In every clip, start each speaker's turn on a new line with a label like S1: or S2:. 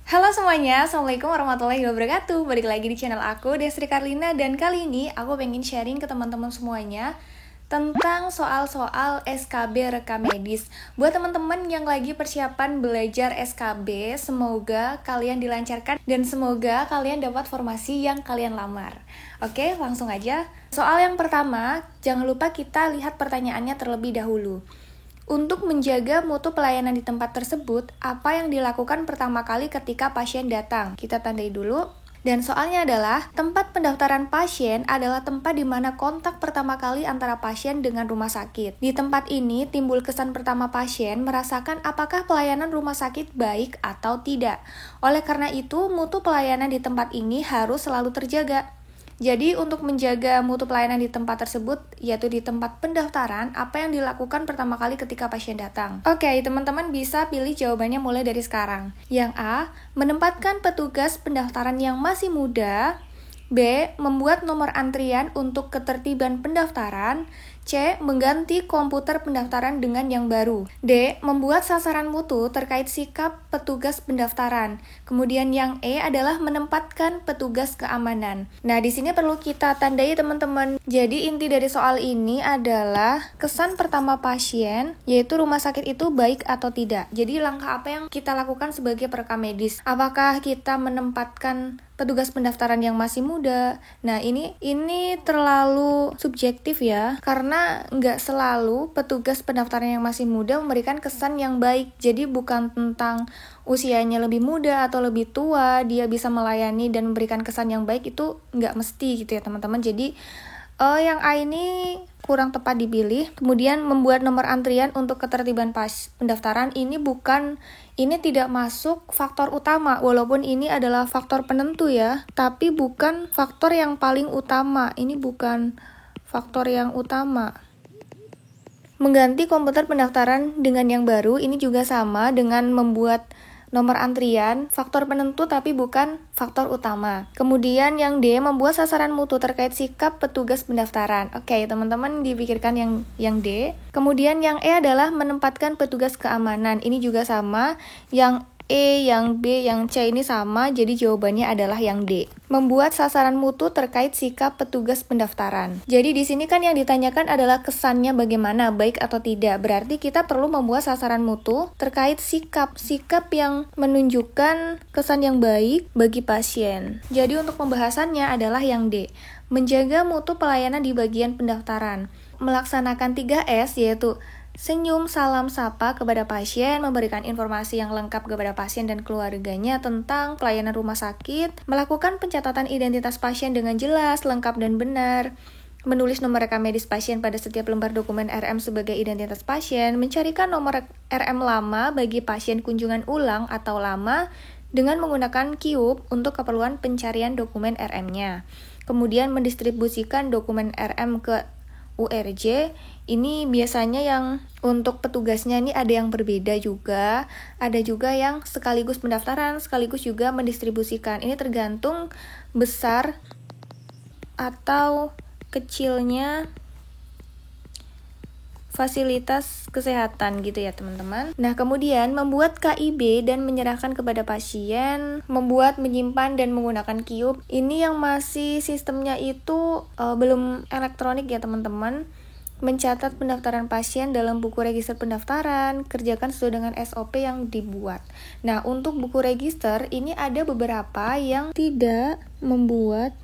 S1: Halo semuanya, Assalamualaikum warahmatullahi wabarakatuh. Balik lagi di channel aku, Desri Karlina. Dan kali ini aku pengen sharing ke teman-teman semuanya tentang soal-soal SKB rekam medis. Buat teman-teman yang lagi persiapan belajar SKB, semoga kalian dilancarkan dan semoga kalian dapat formasi yang kalian lamar. Oke, langsung aja. Soal yang pertama, jangan lupa kita lihat pertanyaannya terlebih dahulu. Untuk menjaga mutu pelayanan di tempat tersebut, apa yang dilakukan pertama kali ketika pasien datang? Kita tandai dulu. Dan soalnya adalah, tempat pendaftaran pasien adalah tempat di mana kontak pertama kali antara pasien dengan rumah sakit. Di tempat ini, timbul kesan pertama pasien merasakan apakah pelayanan rumah sakit baik atau tidak. Oleh karena itu, mutu pelayanan di tempat ini harus selalu terjaga. Jadi untuk menjaga mutu pelayanan di tempat tersebut, yaitu di tempat pendaftaran, apa yang dilakukan pertama kali ketika pasien datang? Oke, teman-teman bisa pilih jawabannya mulai dari sekarang. Yang A, menempatkan petugas pendaftaran yang masih muda. B, membuat nomor antrian untuk ketertiban pendaftaran. C, mengganti komputer pendaftaran dengan yang baru. D, membuat sasaran mutu terkait sikap petugas pendaftaran. Kemudian yang E adalah menempatkan petugas keamanan. Nah, di sini perlu kita tandai teman-teman. Jadi inti dari soal ini adalah kesan pertama pasien, yaitu rumah sakit itu baik atau tidak. Jadi langkah apa yang kita lakukan sebagai perekam medis? Apakah kita menempatkan petugas pendaftaran yang masih muda? Nah, ini terlalu subjektif ya, karena nggak selalu petugas pendaftaran yang masih muda memberikan kesan yang baik. Jadi bukan tentang usianya lebih muda atau lebih tua, dia bisa melayani dan memberikan kesan yang baik, itu nggak mesti gitu ya teman-teman. Jadi yang A ini kurang tepat dipilih. Kemudian membuat nomor antrian untuk ketertiban pendaftaran, ini tidak masuk faktor utama, walaupun ini adalah faktor penentu ya, tapi bukan faktor yang paling utama. Ini bukan faktor yang utama. Mengganti komputer pendaftaran dengan yang baru, ini juga sama dengan membuat nomor antrian, faktor penentu tapi bukan faktor utama. Kemudian yang D, membuat sasaran mutu terkait sikap petugas pendaftaran. Oke, teman-teman dipikirkan yang D. Kemudian yang E adalah menempatkan petugas keamanan. Ini juga sama. Yang E, yang B, yang C ini sama, jadi jawabannya adalah yang D. Membuat sasaran mutu terkait sikap petugas pendaftaran. Jadi di sini kan yang ditanyakan adalah kesannya bagaimana, baik atau tidak. Berarti kita perlu membuat sasaran mutu terkait sikap yang menunjukkan kesan yang baik bagi pasien. Jadi untuk pembahasannya adalah yang D. Menjaga mutu pelayanan di bagian pendaftaran. Melaksanakan 3S, yaitu senyum, salam, sapa kepada pasien, memberikan informasi yang lengkap kepada pasien dan keluarganya tentang pelayanan rumah sakit, melakukan pencatatan identitas pasien dengan jelas, lengkap, dan benar, menulis nomor rekam medis pasien pada setiap lembar dokumen RM sebagai identitas pasien, mencarikan nomor RM lama bagi pasien kunjungan ulang atau lama dengan menggunakan QUP untuk keperluan pencarian dokumen RM-nya. Kemudian mendistribusikan dokumen RM ke URJ. Ini biasanya yang untuk petugasnya ini ada yang berbeda juga, ada juga yang sekaligus pendaftaran, sekaligus juga mendistribusikan. Ini tergantung besar atau kecilnya fasilitas kesehatan gitu ya teman-teman. Nah, kemudian membuat KIB dan menyerahkan kepada pasien, membuat, menyimpan, dan menggunakan QUP. Ini yang masih sistemnya itu belum elektronik ya teman-teman. Mencatat pendaftaran pasien dalam buku register pendaftaran, kerjakan sesuai dengan SOP yang dibuat. Nah, untuk buku register ini ada beberapa yang tidak membuat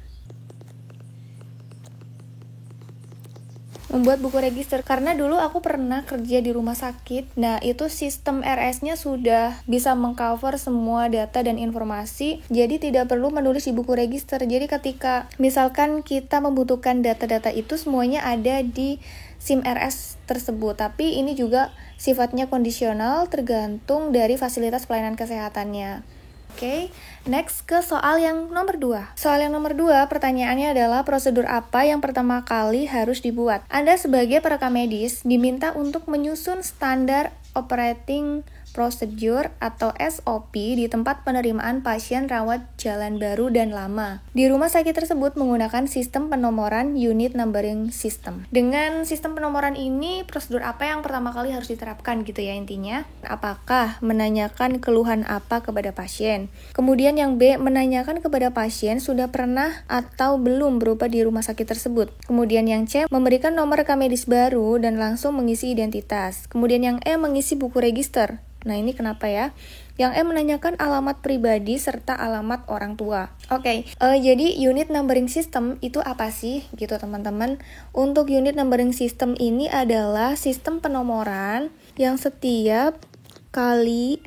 S1: buku register, karena dulu aku pernah kerja di rumah sakit. Nah, itu sistem RS-nya sudah bisa mengcover semua data dan informasi, jadi tidak perlu menulis di buku register. Jadi ketika misalkan kita membutuhkan data-data itu, semuanya ada di SIM RS tersebut. Tapi ini juga sifatnya kondisional, tergantung dari fasilitas pelayanan kesehatannya. Oke, next ke soal yang nomor 2. Soal yang nomor 2, pertanyaannya adalah prosedur apa yang pertama kali harus dibuat? Anda sebagai perekam medis diminta untuk menyusun standar operating prosedur atau SOP di tempat penerimaan pasien rawat jalan baru dan lama. Di rumah sakit tersebut menggunakan sistem penomoran unit numbering system. Dengan sistem penomoran ini, prosedur apa yang pertama kali harus diterapkan gitu ya intinya? Apakah menanyakan keluhan apa kepada pasien? Kemudian yang B, menanyakan kepada pasien sudah pernah atau belum berobat di rumah sakit tersebut. Kemudian yang C, memberikan nomor rekam medis baru dan langsung mengisi identitas. Kemudian yang E, mengisi buku register. Nah ini kenapa ya? Yang E menanyakan alamat pribadi serta alamat orang tua. Oke, jadi unit numbering system itu apa sih gitu teman-teman? Untuk unit numbering system ini adalah sistem penomoran yang setiap kali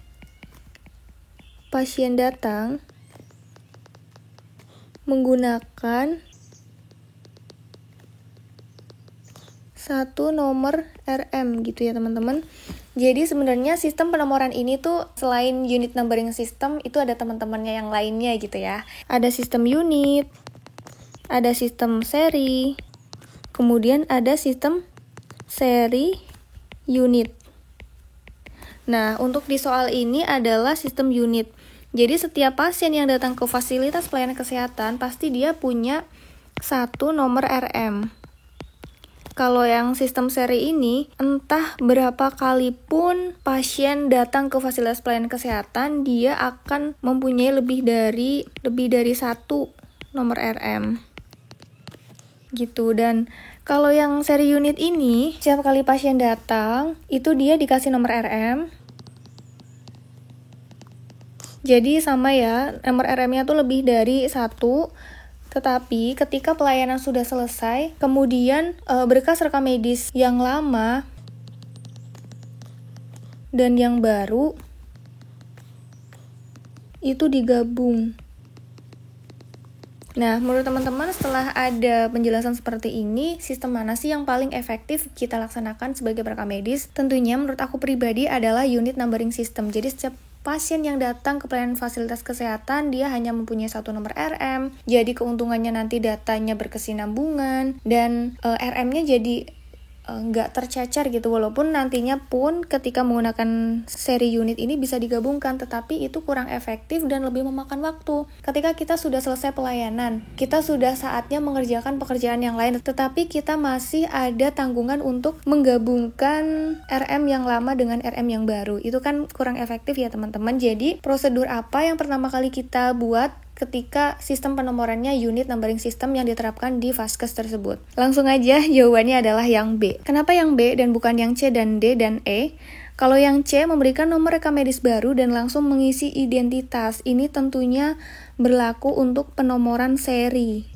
S1: pasien datang menggunakan satu nomor RM gitu ya teman-teman. Jadi sebenarnya sistem penomoran ini tuh selain unit numbering system itu ada teman-temannya yang lainnya gitu ya. Ada sistem unit, ada sistem seri, kemudian ada sistem seri unit. Nah, untuk di soal ini adalah sistem unit. Jadi setiap pasien yang datang ke fasilitas pelayanan kesehatan pasti dia punya satu nomor RM. Kalau yang sistem seri ini, entah berapa kali pun pasien datang ke fasilitas pelayanan kesehatan, dia akan mempunyai lebih dari satu nomor RM. Gitu. Dan kalau yang seri unit ini, setiap kali pasien datang, itu dia dikasih nomor RM. Jadi sama ya, nomor RM-nya tuh lebih dari satu. Tetapi ketika pelayanan sudah selesai, kemudian berkas rekam medis yang lama dan yang baru itu digabung. Nah, menurut teman-teman setelah ada penjelasan seperti ini, sistem mana sih yang paling efektif kita laksanakan sebagai rekam medis? Tentunya menurut aku pribadi adalah unit numbering system. Jadi setiap pasien yang datang ke pelayanan fasilitas kesehatan, dia hanya mempunyai satu nomor RM. Jadi keuntungannya nanti datanya berkesinambungan dan RM-nya jadi nggak tercecer gitu, walaupun nantinya pun ketika menggunakan seri unit ini bisa digabungkan, tetapi itu kurang efektif dan lebih memakan waktu. Ketika kita sudah selesai pelayanan, kita sudah saatnya mengerjakan pekerjaan yang lain, tetapi kita masih ada tanggungan untuk menggabungkan RM yang lama dengan RM yang baru. Itu kan kurang efektif ya teman-teman. Jadi prosedur apa yang pertama kali kita buat ketika sistem penomorannya unit numbering system yang diterapkan di Vaskes tersebut? Langsung aja jawabannya adalah yang B. Kenapa yang B dan bukan yang C dan D dan E? Kalau yang C memberikan nomor rekam medis baru dan langsung mengisi identitas, ini tentunya berlaku untuk penomoran seri.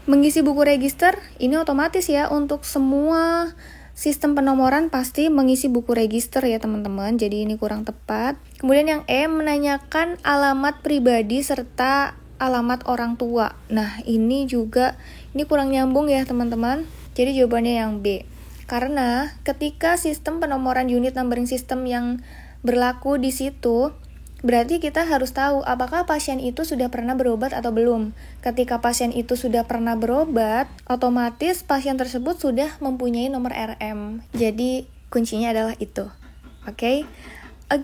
S1: Mengisi buku register, ini otomatis ya untuk semua sistem penomoran pasti mengisi buku register ya teman-teman, jadi ini kurang tepat. Kemudian yang E menanyakan alamat pribadi serta alamat orang tua. Nah ini kurang nyambung ya teman-teman, jadi jawabannya yang B. Karena ketika sistem penomoran unit numbering system yang berlaku di situ, berarti kita harus tahu apakah pasien itu sudah pernah berobat atau belum. Ketika pasien itu sudah pernah berobat, otomatis pasien tersebut sudah mempunyai nomor RM. Jadi kuncinya adalah itu. Oke,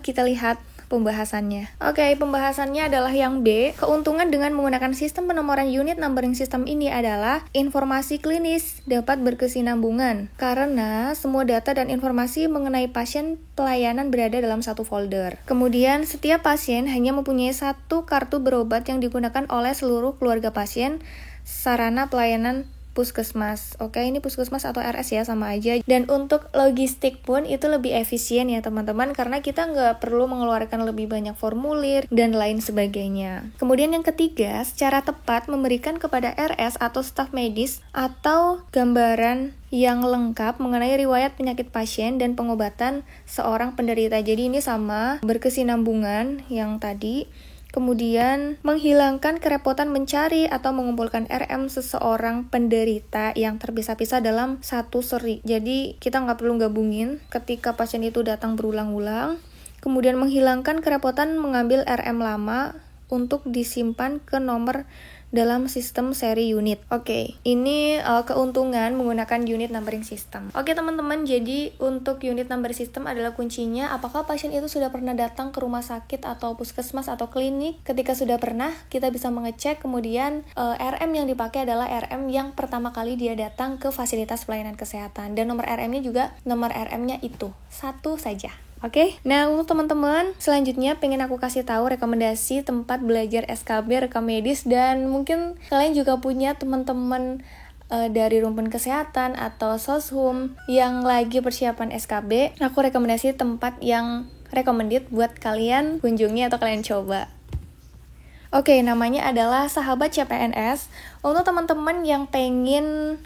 S1: kita lihat pembahasannya. Oke, pembahasannya adalah yang B. Keuntungan dengan menggunakan sistem penomoran unit numbering system ini adalah informasi klinis dapat berkesinambungan karena semua data dan informasi mengenai pasien pelayanan berada dalam satu folder. Kemudian, setiap pasien hanya mempunyai satu kartu berobat yang digunakan oleh seluruh keluarga pasien, sarana pelayanan puskesmas. Oke, ini puskesmas atau RS ya, sama aja. Dan untuk logistik pun itu lebih efisien ya teman-teman, karena kita nggak perlu mengeluarkan lebih banyak formulir dan lain sebagainya. Kemudian yang ketiga, secara tepat memberikan kepada RS atau staf medis atau gambaran yang lengkap mengenai riwayat penyakit pasien dan pengobatan seorang penderita. Jadi ini sama, berkesinambungan yang tadi. Kemudian, menghilangkan kerepotan mencari atau mengumpulkan RM seseorang penderita yang terpisah-pisah dalam satu seri. Jadi, kita nggak perlu gabungin ketika pasien itu datang berulang-ulang. Kemudian, menghilangkan kerepotan mengambil RM lama untuk disimpan ke nomor dalam sistem seri unit. Oke, ini keuntungan menggunakan unit numbering system. Oke teman-teman, jadi untuk unit number system adalah kuncinya apakah pasien itu sudah pernah datang ke rumah sakit atau puskesmas atau klinik. Ketika sudah pernah, kita bisa mengecek, kemudian RM yang dipakai adalah RM yang pertama kali dia datang ke fasilitas pelayanan kesehatan, dan nomor RM-nya juga nomor RM-nya itu satu saja. Oke, nah untuk teman-teman selanjutnya pengen aku kasih tahu rekomendasi tempat belajar SKB rekam medis, dan mungkin kalian juga punya teman-teman dari rumpun kesehatan atau soshum yang lagi persiapan SKB. Aku rekomendasi tempat yang recommended buat kalian kunjungi atau kalian coba. Oke, namanya adalah Sahabat CPNS. Untuk teman-teman yang pengen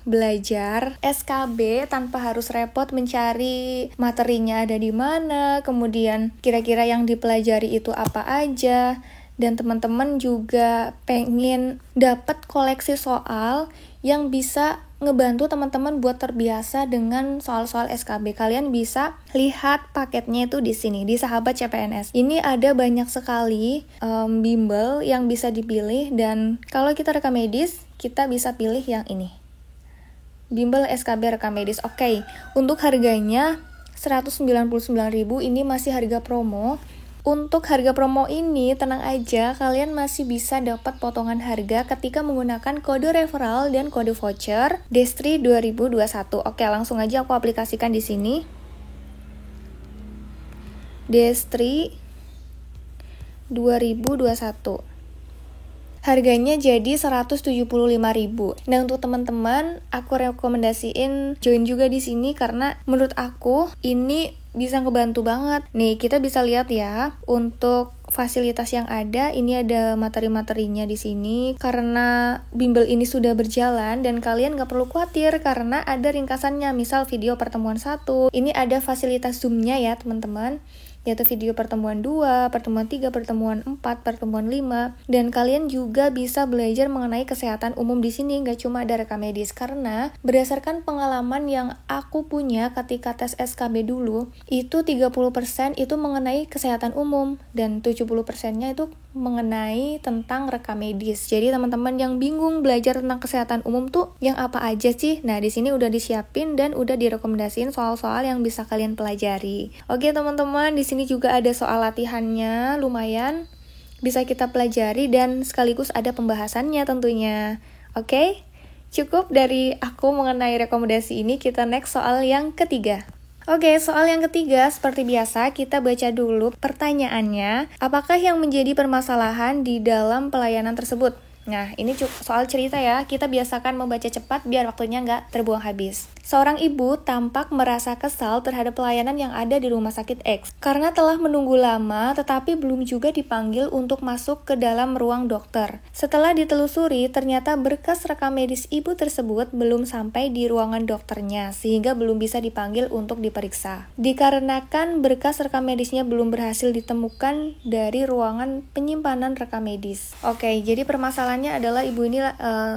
S1: belajar SKB tanpa harus repot mencari materinya ada di mana, kemudian kira-kira yang dipelajari itu apa aja, dan teman-teman juga pengen dapat koleksi soal yang bisa ngebantu teman-teman buat terbiasa dengan soal-soal SKB. Kalian bisa lihat paketnya itu di sini, di Sahabat CPNS. Ini ada banyak sekali bimbel yang bisa dipilih, dan kalau kita rekam medis, kita bisa pilih yang ini, bimbel SKB rekam medis. Oke, untuk harganya 199.000, ini masih harga promo. Untuk harga promo ini, tenang aja, kalian masih bisa dapat potongan harga ketika menggunakan kode referral dan kode voucher Destri 2021. Oke, langsung aja aku aplikasikan di sini. Destri 2021. Harganya jadi 175.000. Nah, untuk teman-teman, aku rekomendasiin join juga di sini karena menurut aku ini bisa ngebantu banget. Nih, kita bisa lihat ya, untuk fasilitas yang ada, ini ada materi-materinya di sini. Karena bimbel ini sudah berjalan dan kalian nggak perlu khawatir karena ada ringkasannya. Misal video pertemuan 1, ini ada fasilitas Zoom-nya ya, teman-teman. Yaitu video pertemuan 2, pertemuan 3, pertemuan 4, pertemuan 5. Dan kalian juga bisa belajar mengenai kesehatan umum di sini, nggak cuma ada rekam medis. Karena berdasarkan pengalaman yang aku punya ketika tes SKB dulu, itu 30% itu mengenai kesehatan umum dan 70%-nya itu mengenai tentang rekam medis. Jadi teman-teman yang bingung belajar tentang kesehatan umum tuh yang apa aja sih? Nah, di sini udah disiapin dan udah direkomendasiin soal-soal yang bisa kalian pelajari. Oke, teman-teman, di sini juga ada soal latihannya, lumayan bisa kita pelajari dan sekaligus ada pembahasannya tentunya. Oke? Cukup dari aku mengenai rekomendasi ini, kita next soal yang ketiga. Oke, soal yang ketiga, seperti biasa, kita baca dulu pertanyaannya. Apakah yang menjadi permasalahan di dalam pelayanan tersebut? Nah, ini soal cerita ya. Kita biasakan membaca cepat biar waktunya nggak terbuang habis. Seorang ibu tampak merasa kesal terhadap pelayanan yang ada di rumah sakit X karena telah menunggu lama tetapi belum juga dipanggil untuk masuk ke dalam ruang dokter. Setelah ditelusuri, ternyata berkas rekam medis ibu tersebut belum sampai di ruangan dokternya sehingga belum bisa dipanggil untuk diperiksa. Dikarenakan berkas rekam medisnya belum berhasil ditemukan dari ruangan penyimpanan rekam medis. Oke, jadi permasalahannya adalah ibu ini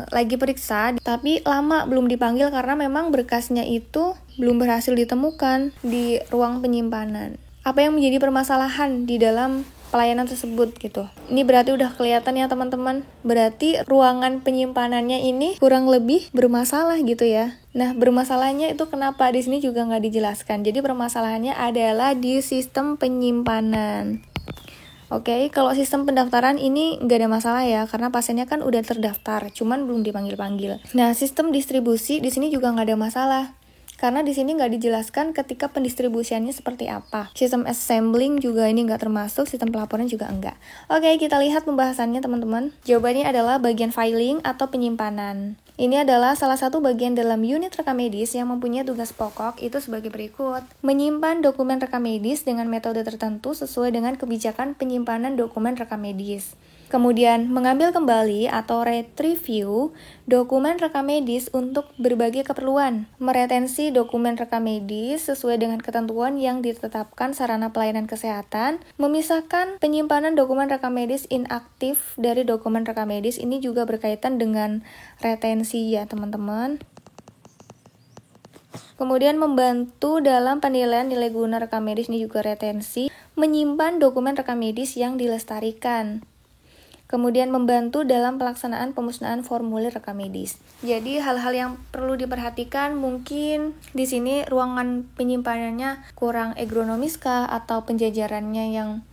S1: lagi periksa tapi lama belum dipanggil karena memang berkas itu belum berhasil ditemukan di ruang penyimpanan. Apa yang menjadi permasalahan di dalam pelayanan tersebut gitu? Ini berarti udah kelihatan ya teman-teman. Berarti ruangan penyimpanannya ini kurang lebih bermasalah gitu ya. Nah, bermasalahnya itu kenapa? Di sini juga nggak dijelaskan. Jadi permasalahannya adalah di sistem penyimpanan. Oke, kalau sistem pendaftaran ini nggak ada masalah ya, karena pasiennya kan udah terdaftar, cuman belum dipanggil-panggil. Nah, sistem distribusi di sini juga nggak ada masalah, karena di sini nggak dijelaskan ketika pendistribusiannya seperti apa. Sistem assembling juga ini nggak termasuk, sistem pelaporan juga enggak. Oke, kita lihat pembahasannya teman-teman. Jawabannya adalah bagian filing atau penyimpanan. Ini adalah salah satu bagian dalam unit rekam medis yang mempunyai tugas pokok itu sebagai berikut. Menyimpan dokumen rekam medis dengan metode tertentu sesuai dengan kebijakan penyimpanan dokumen rekam medis. Kemudian, mengambil kembali atau retriew dokumen rekam medis untuk berbagai keperluan. Meretensi dokumen rekam medis sesuai dengan ketentuan yang ditetapkan sarana pelayanan kesehatan. Memisahkan penyimpanan dokumen rekam medis inaktif dari dokumen rekam medis. Ini juga berkaitan dengan retensi ya teman-teman. Kemudian membantu dalam penilaian nilai guna rekam medis, ini juga retensi. Menyimpan dokumen rekam medis yang dilestarikan. kemudian membantu dalam pelaksanaan pemusnahan formulir rekam medis. Jadi hal-hal yang perlu diperhatikan mungkin di sini ruangan penyimpanannya kurang ergonomis kah, atau penjajarannya yang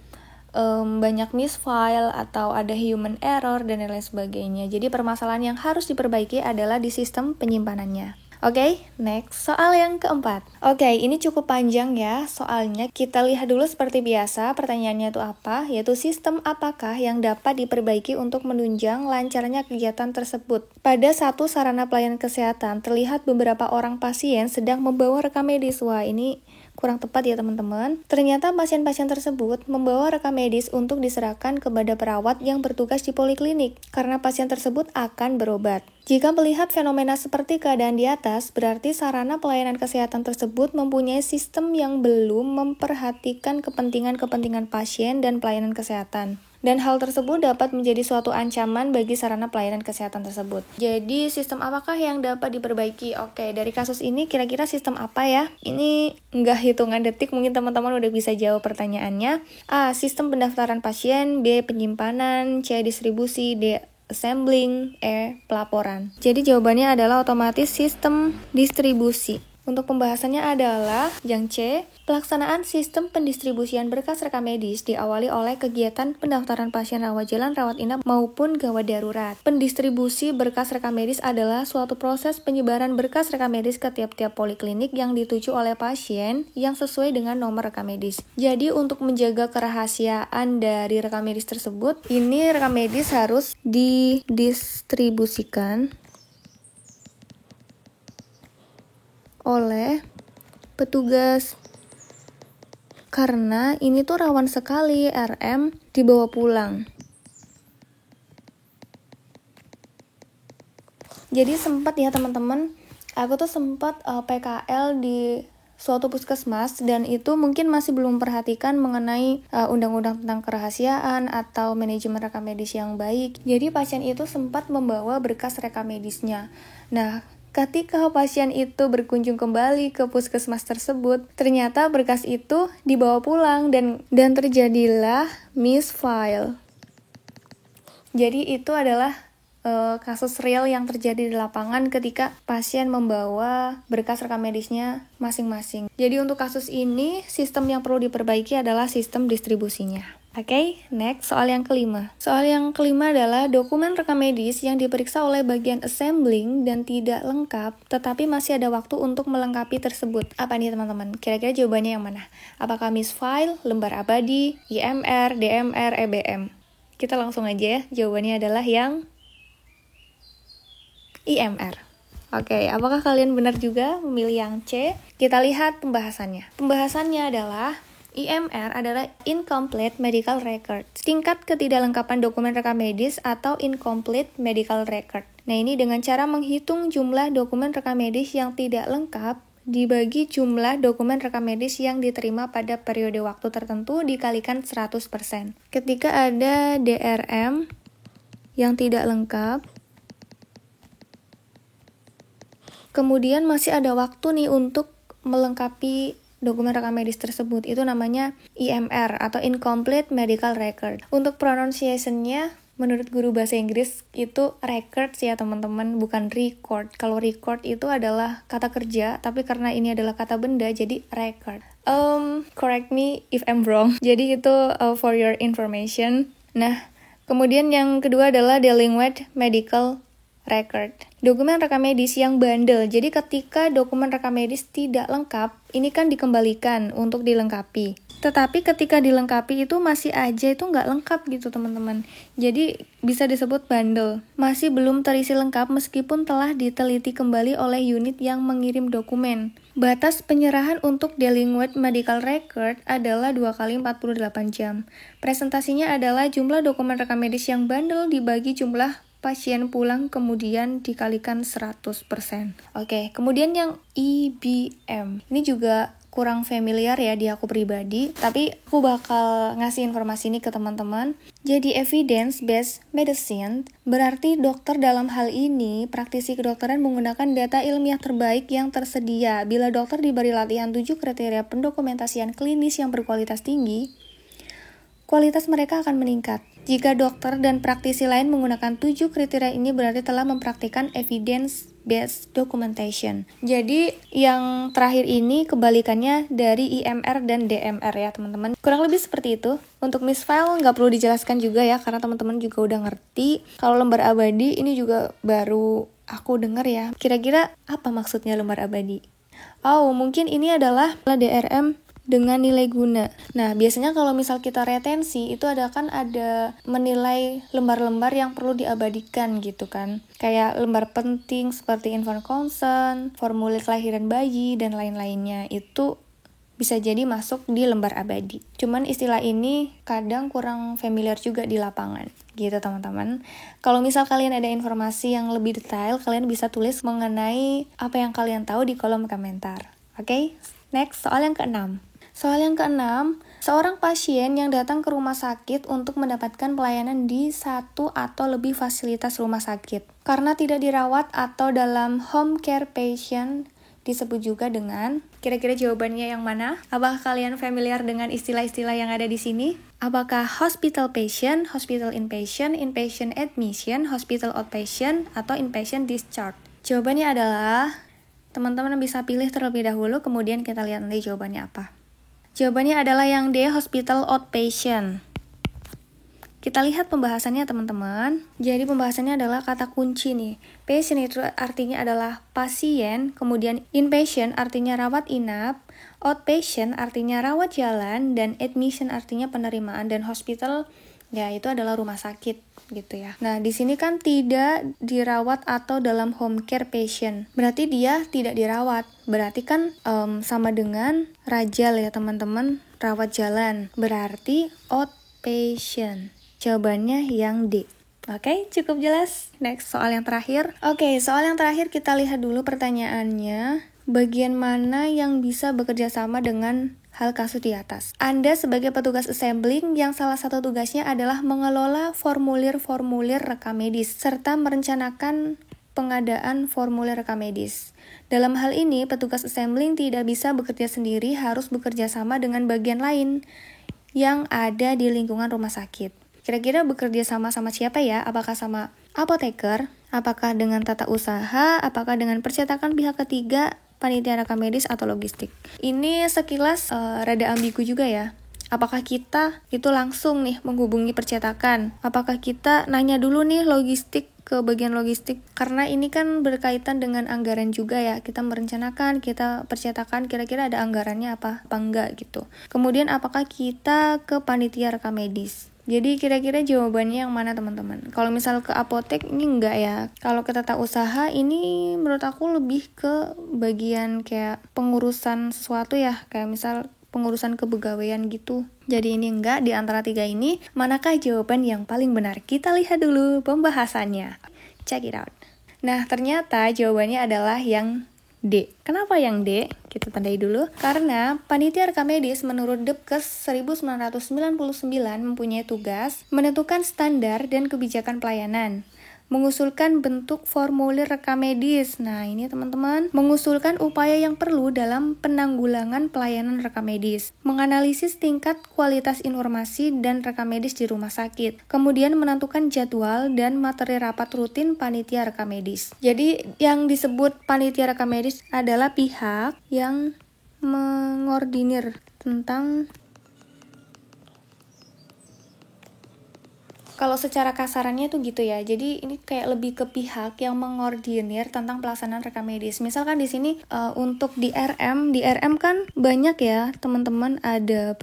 S1: banyak misfile atau ada human error dan lain sebagainya. Jadi permasalahan yang harus diperbaiki adalah di sistem penyimpanannya. Oke, next, soal yang keempat. Oke, ini cukup panjang ya soalnya. Kita lihat dulu seperti biasa, pertanyaannya itu apa? Yaitu sistem apakah yang dapat diperbaiki untuk menunjang lancarnya kegiatan tersebut? Pada satu sarana pelayanan kesehatan, terlihat beberapa orang pasien sedang membawa rekam medis. Wah, ini kurang tepat ya teman-teman. Ternyata pasien-pasien tersebut membawa rekam medis untuk diserahkan kepada perawat yang bertugas di poliklinik, karena pasien tersebut akan berobat. Jika melihat fenomena seperti keadaan di atas, berarti sarana pelayanan kesehatan tersebut mempunyai sistem yang belum memperhatikan kepentingan-kepentingan pasien dan pelayanan kesehatan. Dan hal tersebut dapat menjadi suatu ancaman bagi sarana pelayanan kesehatan tersebut. Jadi, sistem apakah yang dapat diperbaiki? Oke, dari kasus ini kira-kira sistem apa ya? Ini nggak hitungan detik, mungkin teman-teman udah bisa jawab pertanyaannya. A. Sistem pendaftaran pasien. B. Penyimpanan. C. Distribusi. D. Assembling. E. Pelaporan. Jadi jawabannya adalah otomatis sistem distribusi. Untuk pembahasannya adalah yang C, pelaksanaan sistem pendistribusian berkas rekam medis diawali oleh kegiatan pendaftaran pasien rawat jalan, rawat inap, maupun gawat darurat. Pendistribusi berkas rekam medis adalah suatu proses penyebaran berkas rekam medis ke tiap-tiap poliklinik yang dituju oleh pasien yang sesuai dengan nomor rekam medis. Jadi untuk menjaga kerahasiaan dari rekam medis tersebut, ini rekam medis harus didistribusikan oleh petugas, karena ini tuh rawan sekali RM dibawa pulang. Jadi sempat ya teman-teman, aku tuh sempat PKL di suatu puskesmas, dan itu mungkin masih belum perhatikan mengenai undang-undang tentang kerahasiaan atau manajemen rekam medis yang baik. Jadi pasien itu sempat membawa berkas rekam medisnya. Nah, ketika pasien itu berkunjung kembali ke puskesmas tersebut, ternyata berkas itu dibawa pulang dan terjadilah misfile. Jadi itu adalah kasus real yang terjadi di lapangan ketika pasien membawa berkas rekam medisnya masing-masing. Jadi untuk kasus ini, sistem yang perlu diperbaiki adalah sistem distribusinya. Oke, next, soal yang kelima. Soal yang kelima adalah dokumen rekam medis yang diperiksa oleh bagian assembling dan tidak lengkap, tetapi masih ada waktu untuk melengkapi tersebut. Apa nih teman-teman? Kira-kira jawabannya yang mana? Apakah misfile, lembar abadi, IMR, DMR, EBM? Kita langsung aja ya, jawabannya adalah yang IMR. Oke, apakah kalian benar juga memilih yang C? Kita lihat pembahasannya. Pembahasannya adalah IMR adalah Incomplete Medical Record, tingkat ketidaklengkapan dokumen rekam medis atau Incomplete Medical Record. Nah, ini dengan cara menghitung jumlah dokumen rekam medis yang tidak lengkap dibagi jumlah dokumen rekam medis yang diterima pada periode waktu tertentu dikalikan 100%. Ketika ada DRM yang tidak lengkap, kemudian masih ada waktu nih untuk melengkapi dokumen rekam medis tersebut, itu namanya IMR atau Incomplete Medical Record. Untuk pronunciation-nya, menurut guru bahasa Inggris itu records ya teman-teman, bukan record. Kalau record itu adalah kata kerja, tapi karena ini adalah kata benda, jadi record. Correct me if I'm wrong. Jadi itu for your information. Nah, kemudian yang kedua adalah Delinquent Medical Record. Dokumen rekam medis yang bandel. Jadi ketika dokumen rekam medis tidak lengkap, ini kan dikembalikan untuk dilengkapi. Tetapi ketika dilengkapi itu masih aja itu nggak lengkap gitu teman-teman. Jadi bisa disebut bandel. Masih belum terisi lengkap meskipun telah diteliti kembali oleh unit yang mengirim dokumen. Batas penyerahan untuk Delinquent Medical Record adalah 2 kali 48 jam. Presentasinya adalah jumlah dokumen rekam medis yang bandel dibagi jumlah pasien pulang kemudian dikalikan 100%. Oke, kemudian yang EBM. Ini juga kurang familiar ya di aku pribadi, tapi aku bakal ngasih informasi ini ke teman-teman. Jadi evidence based medicine berarti dokter dalam hal ini praktisi kedokteran menggunakan data ilmiah terbaik yang tersedia. Bila dokter diberi latihan 7 kriteria pendokumentasian klinis yang berkualitas tinggi, kualitas mereka akan meningkat. Jika dokter dan praktisi lain menggunakan 7 kriteria ini berarti telah mempraktikkan evidence-based documentation. Jadi yang terakhir ini kebalikannya dari IMR dan DMR ya teman-teman. Kurang lebih seperti itu. Untuk misfile nggak perlu dijelaskan juga ya, karena teman-teman juga udah ngerti. Kalau lembar abadi ini juga baru aku dengar ya. Kira-kira apa maksudnya lembar abadi? Oh, mungkin ini adalah DRM dengan nilai guna. Nah, biasanya kalau misal kita retensi, itu ada menilai lembar-lembar yang perlu diabadikan gitu kan. Kayak lembar penting seperti info consent, formulir kelahiran bayi, dan lain-lainnya. Itu bisa jadi masuk di lembar abadi. Cuman istilah ini kadang kurang familiar juga di lapangan. Gitu teman-teman. Kalau misal kalian ada informasi yang lebih detail, kalian bisa tulis mengenai apa yang kalian tahu di kolom komentar. Oke? Next, soal yang keenam. Soal yang keenam, seorang pasien yang datang ke rumah sakit untuk mendapatkan pelayanan di satu atau lebih fasilitas rumah sakit. Karena tidak dirawat atau dalam home care patient disebut juga dengan, kira-kira jawabannya yang mana? Apakah kalian familiar dengan istilah-istilah yang ada di sini? Apakah hospital patient, hospital inpatient, inpatient admission, hospital outpatient, atau inpatient discharge? Jawabannya adalah, teman-teman bisa pilih terlebih dahulu, kemudian kita lihat nanti jawabannya apa. Jawabannya adalah yang D, hospital outpatient. Kita lihat pembahasannya teman-teman. Jadi pembahasannya adalah kata kunci nih. Patient itu artinya adalah pasien, kemudian inpatient artinya rawat inap, outpatient artinya rawat jalan, dan admission artinya penerimaan, dan hospital ya itu adalah rumah sakit gitu ya. Nah, di sini kan tidak dirawat atau dalam home care patient. Berarti dia tidak dirawat. Berarti kan sama dengan rajal ya teman-teman, rawat jalan. Berarti outpatient. Jawabannya yang D. Oke, cukup jelas. Next, soal yang terakhir. Oke, soal yang terakhir kita lihat dulu pertanyaannya. Bagian mana yang bisa bekerja sama dengan hal kasus di atas? Anda sebagai petugas assembling yang salah satu tugasnya adalah mengelola formulir-formulir rekam medis serta merencanakan pengadaan formulir rekam medis. Dalam hal ini, petugas assembling tidak bisa bekerja sendiri, harus bekerja sama dengan bagian lain yang ada di lingkungan rumah sakit. Kira-kira bekerja sama siapa ya? Apakah sama apoteker? Apakah dengan tata usaha? Apakah dengan percetakan pihak ketiga? Panitia rekam medis atau logistik. Ini sekilas rada ambigu juga ya. Apakah kita itu langsung nih menghubungi percetakan? Apakah kita nanya dulu nih logistik ke bagian logistik? Karena ini kan berkaitan dengan anggaran juga ya. Kita merencanakan, kita percetakan kira-kira ada anggarannya apa enggak gitu. Kemudian apakah kita ke panitia rekam medis? Jadi kira-kira jawabannya yang mana teman-teman? Kalau misal ke apotek ini enggak ya. Kalau ke tata usaha ini menurut aku lebih ke bagian kayak pengurusan sesuatu ya. Kayak misal pengurusan kepegawaian gitu. Jadi ini enggak, di antara tiga ini manakah jawaban yang paling benar? Kita lihat dulu pembahasannya. Check it out. Nah, ternyata jawabannya adalah yang D. Kenapa yang D? Kita tandai dulu. Karena panitia rekam medis menurut Depkes 1999 mempunyai tugas menentukan standar dan kebijakan pelayanan, mengusulkan bentuk formulir rekam medis. Nah, ini teman-teman, mengusulkan upaya yang perlu dalam penanggulangan pelayanan rekam medis, menganalisis tingkat kualitas informasi dan rekam medis di rumah sakit, kemudian menentukan jadwal dan materi rapat rutin panitia rekam medis. Jadi, yang disebut panitia rekam medis adalah pihak yang mengordinir tentang, kalau secara kasarannya tuh gitu ya. Jadi ini kayak lebih ke pihak yang mengordinir tentang pelaksanaan rekam medis. Misalkan di sini untuk DRM kan banyak ya teman-teman, ada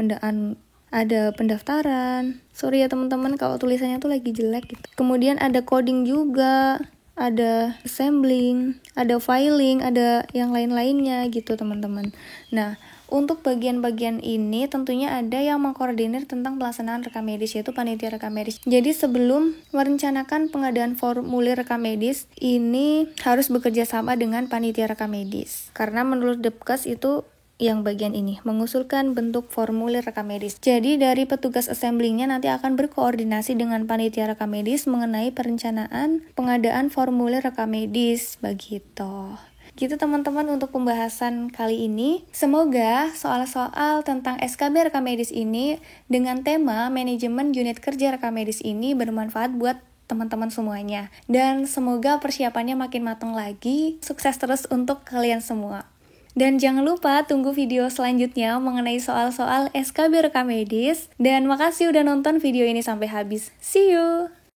S1: pendaftaran. Sorry ya teman-teman kalau tulisannya tuh lagi jelek gitu. Kemudian ada coding juga, ada assembling, ada filing, ada yang lain-lainnya gitu teman-teman. Nah, untuk bagian-bagian ini tentunya ada yang mengkoordinir tentang pelaksanaan rekam medis, yaitu panitia rekam medis. Jadi sebelum merencanakan pengadaan formulir rekam medis, ini harus bekerja sama dengan panitia rekam medis. Karena menurut Depkes itu yang bagian ini, mengusulkan bentuk formulir rekam medis. Jadi dari petugas assemblingnya nanti akan berkoordinasi dengan panitia rekam medis mengenai perencanaan pengadaan formulir rekam medis, begitu. Gitu teman-teman untuk pembahasan kali ini. Semoga soal-soal tentang SKB rekam medis ini dengan tema manajemen unit kerja rekam medis ini bermanfaat buat teman-teman semuanya. Dan semoga persiapannya makin matang lagi. Sukses terus untuk kalian semua. Dan jangan lupa tunggu video selanjutnya mengenai soal-soal SKB rekam medis. Dan makasih udah nonton video ini sampai habis. See you!